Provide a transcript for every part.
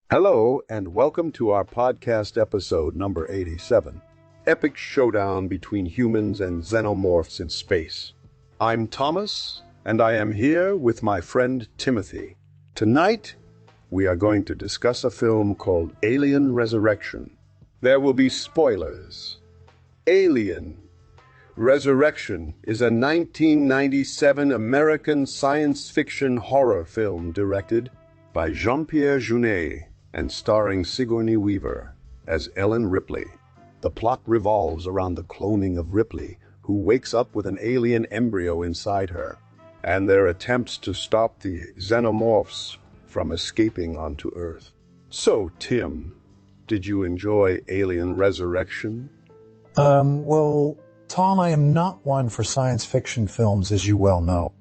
Hello, and welcome to our podcast episode number 87, Epic Showdown Between Humans and Xenomorphs in Space. I'm Thomas, and I am here with my friend Timothy. Tonight, we are going to discuss a film called Alien Resurrection. There will be spoilers. Alien Resurrection is a 1997 American science fiction horror film directed by Jean-Pierre Jeunet and starring Sigourney Weaver as Ellen Ripley. The plot revolves around the cloning of Ripley, who wakes up with an alien embryo inside her, and their attempts to stop the Xenomorphs from escaping onto Earth. So, Tim, did you enjoy Alien Resurrection? Well, Tom, I am not one for science fiction films, as you well know.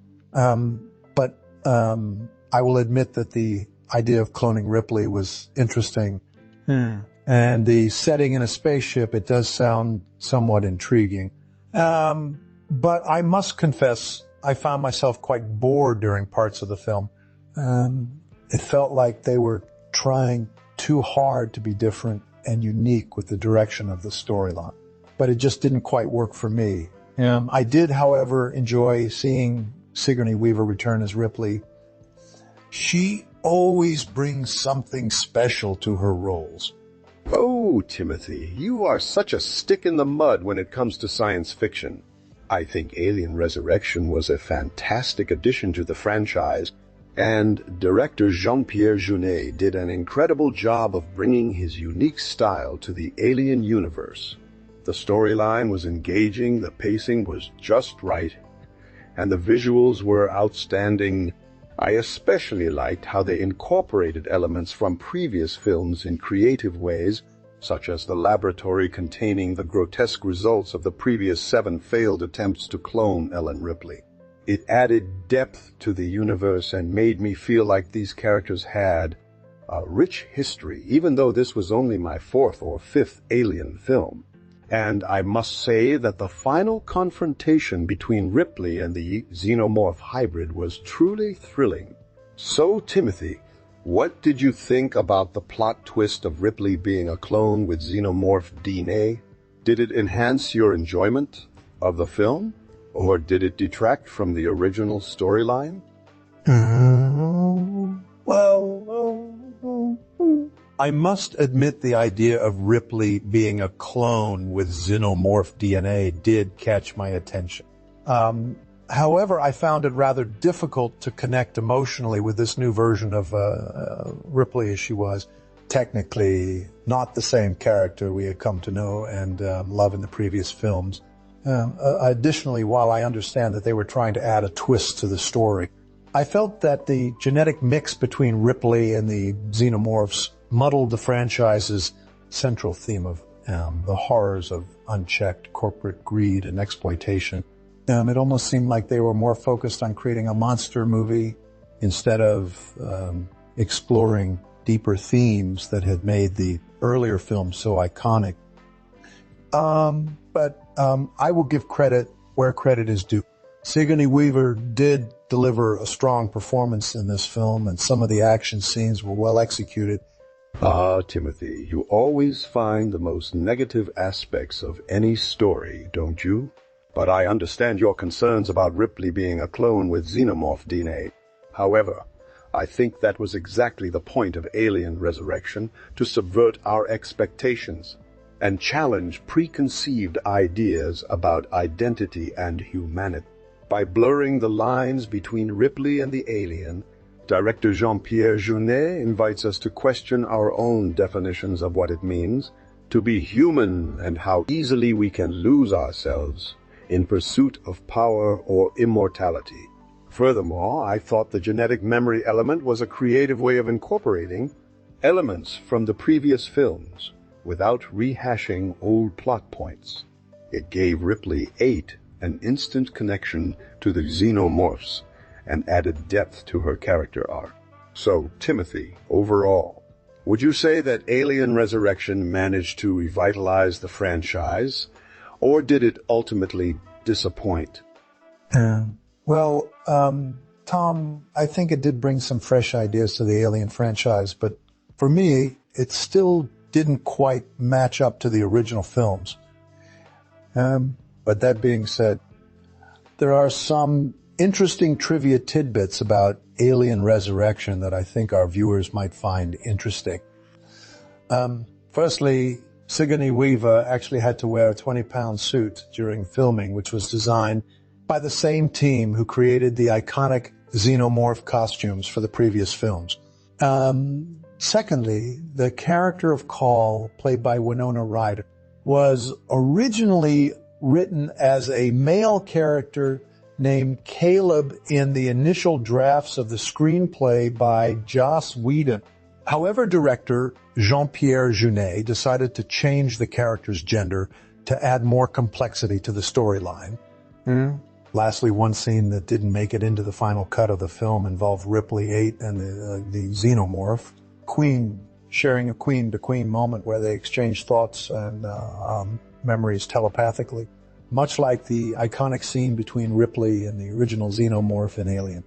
But I will admit that the idea of cloning Ripley was interesting. And the setting in a spaceship, it does sound somewhat intriguing. But I must confess, I found myself quite bored during parts of the film. It felt like they were trying too hard to be different and unique with the direction of the storyline. But it just didn't quite work for me. I did, however, enjoy seeing Sigourney Weaver return as Ripley. She always brings something special to her roles. Oh, Timothy, you are such a stick in the mud when it comes to science fiction. I think Alien Resurrection was a fantastic addition to the franchise, and director Jean-Pierre Jeunet did an incredible job of bringing his unique style to the Alien universe. The storyline was engaging, the pacing was just right, and the visuals were outstanding. I especially liked how they incorporated elements from previous films in creative ways, such as the laboratory containing the grotesque results of the previous 7 failed attempts to clone Ellen Ripley. It added depth to the universe and made me feel like these characters had a rich history, even though this was only my 4th or 5th Alien film. And I must say that the final confrontation between Ripley and the Xenomorph hybrid was truly thrilling. So, Timothy, what did you think about the plot twist of Ripley being a clone with Xenomorph DNA? Did it enhance your enjoyment of the film, or did it detract from the original storyline? I must admit the idea of Ripley being a clone with Xenomorph DNA did catch my attention. However, I found it rather difficult to connect emotionally with this new version of Ripley as she was. Technically, not the same character we had come to know and love in the previous films. Additionally, while I understand that they were trying to add a twist to the story, I felt that the genetic mix between Ripley and the Xenomorphs muddled the franchise's central theme of the horrors of unchecked corporate greed and exploitation. It almost seemed like they were more focused on creating a monster movie instead of exploring deeper themes that had made the earlier films so iconic. But I will give credit where credit is due. Sigourney Weaver did deliver a strong performance in this film, and some of the action scenes were well executed. Ah, Timothy, you always find the most negative aspects of any story, don't you? But I understand your concerns about Ripley being a clone with Xenomorph DNA. However, I think that was exactly the point of Alien Resurrection, to subvert our expectations and challenge preconceived ideas about identity and humanity. By blurring the lines between Ripley and the alien, Director Jean-Pierre Jeunet invites us to question our own definitions of what it means to be human and how easily we can lose ourselves in pursuit of power or immortality. Furthermore, I thought the genetic memory element was a creative way of incorporating elements from the previous films without rehashing old plot points. It gave Ripley 8 an instant connection to the Xenomorphs and added depth to her character arc. So, Timothy, overall, would you say that Alien Resurrection managed to revitalize the franchise, or did it ultimately disappoint? Tom, I think it did bring some fresh ideas to the Alien franchise, but For me, it still didn't quite match up to the original films. But that being said, there are some interesting trivia tidbits about Alien Resurrection that I think our viewers might find interesting. Firstly, Sigourney Weaver actually had to wear a 20-pound suit during filming, which was designed by the same team who created the iconic Xenomorph costumes for the previous films. Secondly, the character of Call, played by Winona Ryder, was originally written as a male character named Caleb in the initial drafts of the screenplay by Joss Whedon. However, director Jean-Pierre Jeunet decided to change the character's gender to add more complexity to the storyline. Lastly, one scene that didn't make it into the final cut of the film involved Ripley 8 and the Xenomorph Queen sharing a queen-to-queen moment where they exchanged thoughts and memories telepathically, much like the iconic scene between Ripley and the original Xenomorph in Alien.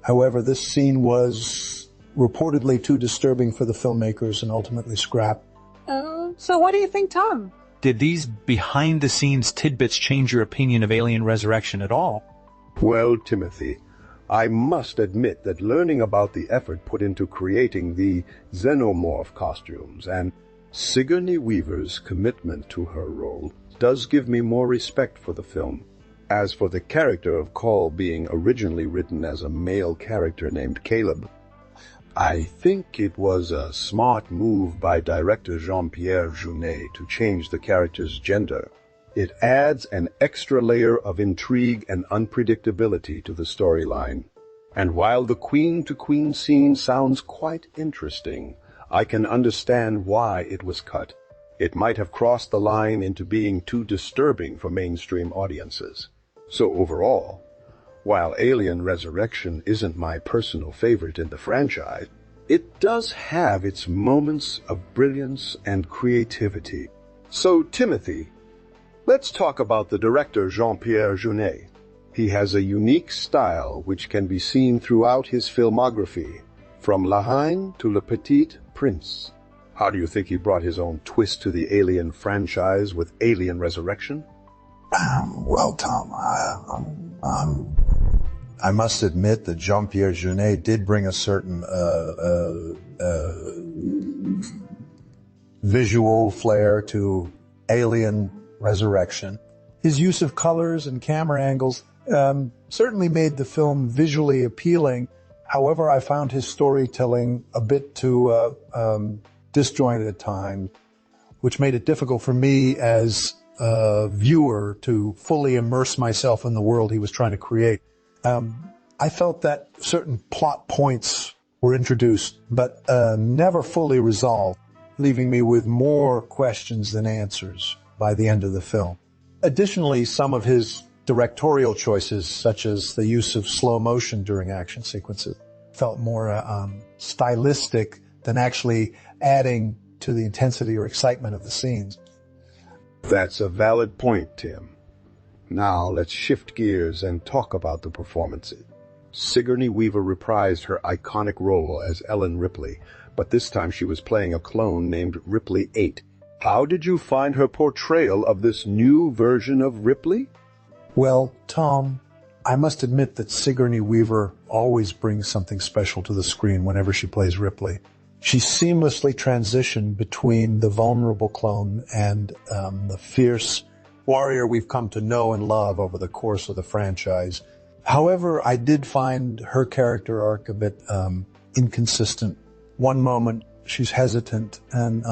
However, this scene was reportedly too disturbing for the filmmakers and ultimately scrapped. So what do you think, Tom? Did these behind-the-scenes tidbits change your opinion of Alien Resurrection at all? Well, Timothy, I must admit that learning about the effort put into creating the Xenomorph costumes and Sigourney Weaver's commitment to her role does give me more respect for the film. As for the character of Call being originally written as a male character named Caleb, I think it was a smart move by director Jean-Pierre Jeunet to change the character's gender. It adds an extra layer of intrigue and unpredictability to the storyline. And while the queen-to-queen scene sounds quite interesting, I can understand why it was cut. It might have crossed the line into being too disturbing for mainstream audiences. So overall, while Alien Resurrection isn't my personal favorite in the franchise, it does have its moments of brilliance and creativity. So, Timothy, let's talk about the director Jean-Pierre Jeunet. He has a unique style which can be seen throughout his filmography, from La Haine to Le Petit Prince. How do you think he brought his own twist to the Alien franchise with Alien Resurrection? Well, Tom, I must admit that Jean-Pierre Jeunet did bring a certain visual flair to Alien Resurrection. His use of colors and camera angles certainly made the film visually appealing. However, I found his storytelling a bit too disjointed at times, which made it difficult for me as a viewer to fully immerse myself in the world he was trying to create. I felt that certain plot points were introduced, but never fully resolved, leaving me with more questions than answers by the end of the film. Additionally, some of his directorial choices, such as the use of slow motion during action sequences, felt more stylistic than actually adding to the intensity or excitement of the scenes. That's a valid point, Tim. Now let's shift gears and talk about the performances. Sigourney Weaver reprised her iconic role as Ellen Ripley, but this time she was playing a clone named Ripley 8. How did you find her portrayal of this new version of Ripley? Well, Tom, I must admit that Sigourney Weaver always brings something special to the screen whenever she plays Ripley. She seamlessly transitioned between the vulnerable clone and the fierce warrior we've come to know and love over the course of the franchise. However, I did find her character arc a bit inconsistent. One moment, she's hesitant and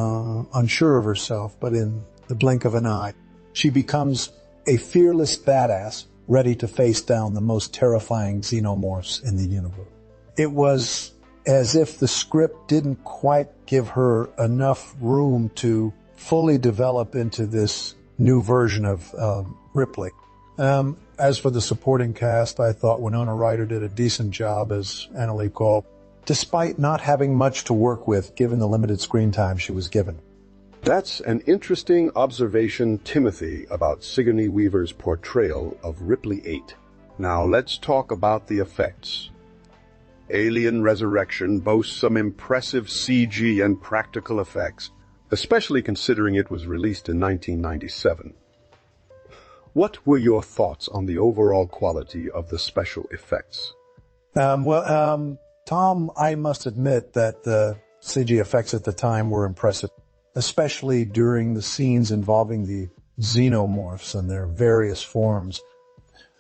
unsure of herself, but in the blink of an eye, she becomes a fearless badass ready to face down the most terrifying xenomorphs in the universe. It was as if the script didn't quite give her enough room to fully develop into this new version of Ripley. As for the supporting cast, I thought Winona Ryder did a decent job as Annalee Call, despite not having much to work with given the limited screen time she was given. That's an interesting observation, Timothy, about Sigourney Weaver's portrayal of Ripley 8. Now let's talk about the effects. Alien Resurrection boasts some impressive CG and practical effects, especially considering it was released in 1997. What were your thoughts on the overall quality of the special effects? Tom, I must admit that the CG effects at the time were impressive, especially during the scenes involving the Xenomorphs and their various forms.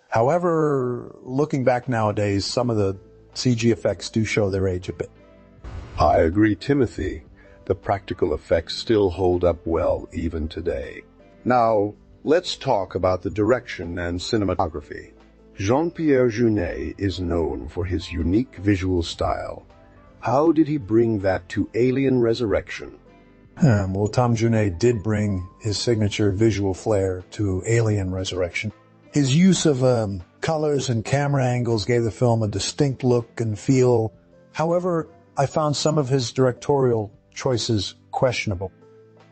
However, looking back nowadays, some of the CG effects do show their age a bit. I agree, Timothy. The practical effects still hold up well even today. Now, let's talk about the direction and cinematography. Jean-Pierre Jeunet is known for his unique visual style. How did he bring that to Alien Resurrection? Tom Jeunet did bring his signature visual flair to Alien Resurrection. His use of colors and camera angles gave the film a distinct look and feel. However, I found some of his directorial choices questionable.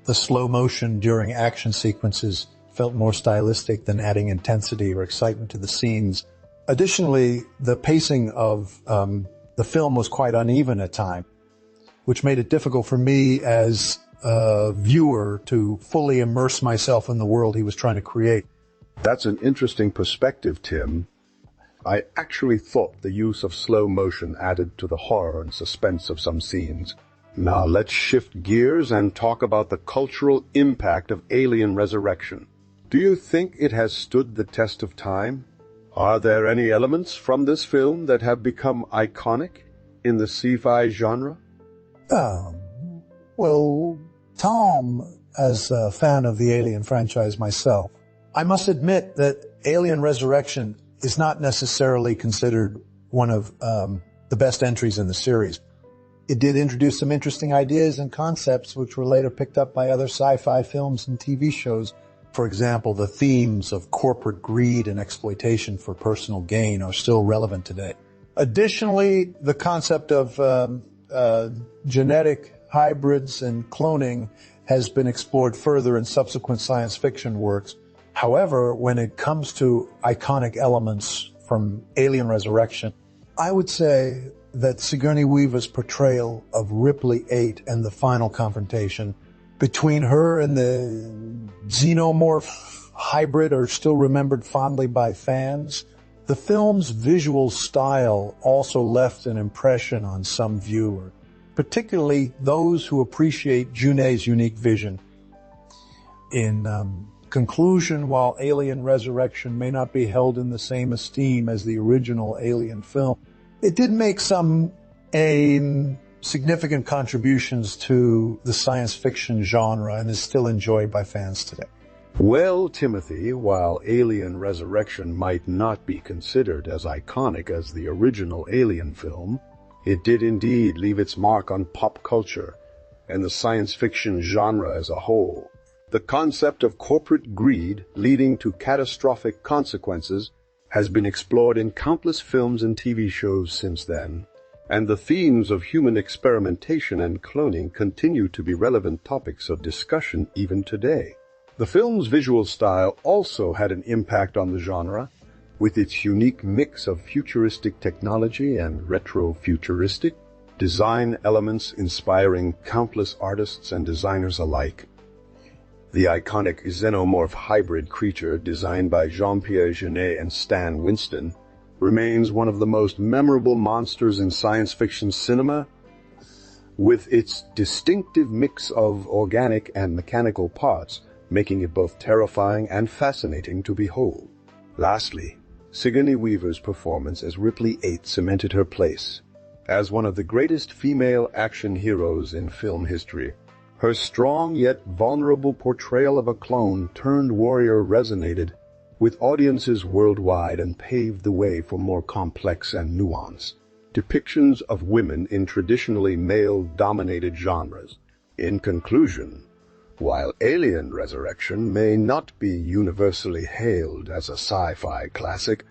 The slow motion during action sequences felt more stylistic than adding intensity or excitement to the scenes. Additionally, the pacing of the film was quite uneven at times, which made it difficult for me as a viewer to fully immerse myself in the world he was trying to create. That's an interesting perspective, Tim. I actually thought the use of slow motion added to the horror and suspense of some scenes. Now let's shift gears and talk about the cultural impact of Alien Resurrection. Do you think it has stood the test of time? Are there any elements from this film that have become iconic in the sci-fi genre? Tom, as a fan of the Alien franchise myself, I must admit that Alien Resurrection is not necessarily considered one of the best entries in the series. It did introduce some interesting ideas and concepts which were later picked up by other sci-fi films and TV shows. For example, the themes of corporate greed and exploitation for personal gain are still relevant today. Additionally, the concept of genetic hybrids and cloning has been explored further in subsequent science fiction works. However, when it comes to iconic elements from Alien Resurrection, I would say that Sigourney Weaver's portrayal of Ripley 8 and the final confrontation between her and the Xenomorph hybrid are still remembered fondly by fans. The film's visual style also left an impression on some viewers, particularly those who appreciate Jeunet's unique vision. In conclusion, while Alien Resurrection may not be held in the same esteem as the original Alien film, it did make some significant contributions to the science fiction genre and is still enjoyed by fans today. Well, Timothy, while Alien Resurrection might not be considered as iconic as the original Alien film, it did indeed leave its mark on pop culture and the science fiction genre as a whole. The concept of corporate greed leading to catastrophic consequences has been explored in countless films and TV shows since then, and the themes of human experimentation and cloning continue to be relevant topics of discussion even today. The film's visual style also had an impact on the genre, with its unique mix of futuristic technology and retro-futuristic design elements inspiring countless artists and designers alike. The iconic Xenomorph hybrid creature designed by Jean-Pierre Jeunet and Stan Winston remains one of the most memorable monsters in science fiction cinema, with its distinctive mix of organic and mechanical parts, making it both terrifying and fascinating to behold. Lastly, Sigourney Weaver's performance as Ripley 8 cemented her place as one of the greatest female action heroes in film history. Her strong yet vulnerable portrayal of a clone-turned warrior resonated with audiences worldwide and paved the way for more complex and nuanced depictions of women in traditionally male-dominated genres. In conclusion, while Alien Resurrection may not be universally hailed as a sci-fi classic,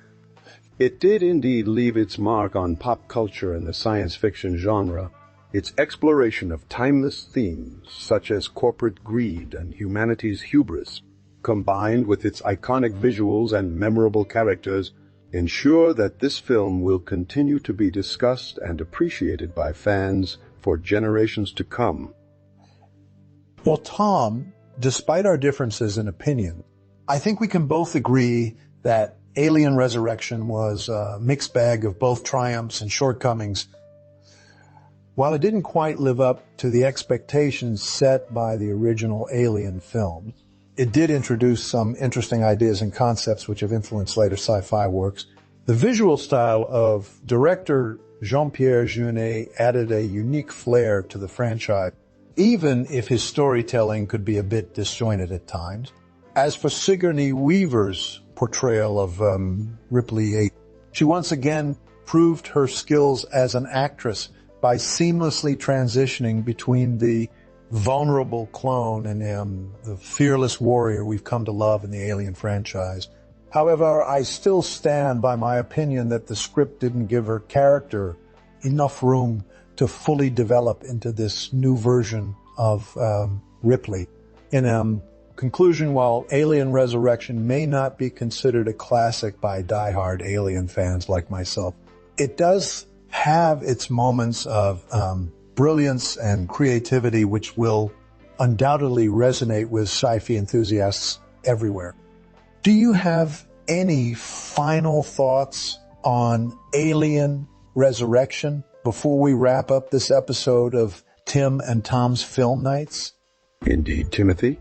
it did indeed leave its mark on pop culture and the science fiction genre. Its exploration of timeless themes such as corporate greed and humanity's hubris, combined with its iconic visuals and memorable characters, ensure that this film will continue to be discussed and appreciated by fans for generations to come. Well, Tom, despite our differences in opinion, I think we can both agree that Alien Resurrection was a mixed bag of both triumphs and shortcomings. While it didn't quite live up to the expectations set by the original Alien film, it did introduce some interesting ideas and concepts which have influenced later sci-fi works. The visual style of director Jean-Pierre Jeunet added a unique flair to the franchise, even if his storytelling could be a bit disjointed at times. As for Sigourney Weaver's portrayal of Ripley, she once again proved her skills as an actress by seamlessly transitioning between the vulnerable clone and the fearless warrior we've come to love in the Alien franchise. However, I still stand by my opinion that the script didn't give her character enough room to fully develop into this new version of Ripley. In conclusion, while Alien Resurrection may not be considered a classic by diehard Alien fans like myself, it does have its moments of brilliance and creativity which will undoubtedly resonate with sci-fi enthusiasts everywhere. Do you have any final thoughts on Alien Resurrection before we wrap up this episode of Tim and Tom's Film Nights? Indeed, Timothy.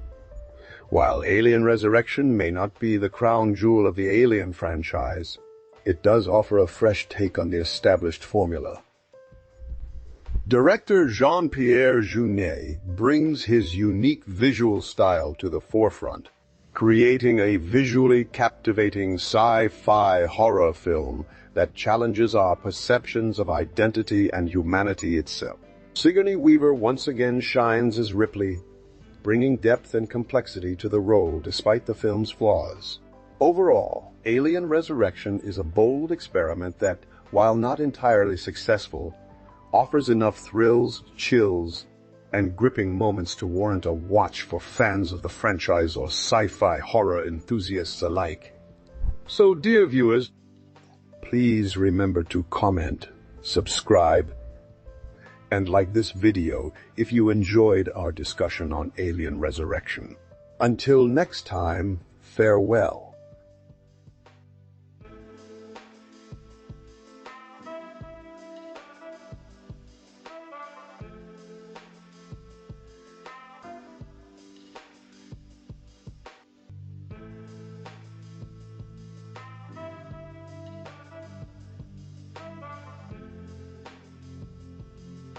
While Alien Resurrection may not be the crown jewel of the Alien franchise, it does offer a fresh take on the established formula. Director Jean-Pierre Jeunet brings his unique visual style to the forefront, creating a visually captivating sci-fi horror film that challenges our perceptions of identity and humanity itself. Sigourney Weaver once again shines as Ripley, bringing depth and complexity to the role despite the film's flaws. Overall, Alien Resurrection is a bold experiment that, while not entirely successful, offers enough thrills, chills, and gripping moments to warrant a watch for fans of the franchise or sci-fi horror enthusiasts alike. So, dear viewers, please remember to comment, subscribe, and like this video if you enjoyed our discussion on Alien Resurrection. Until next time, farewell.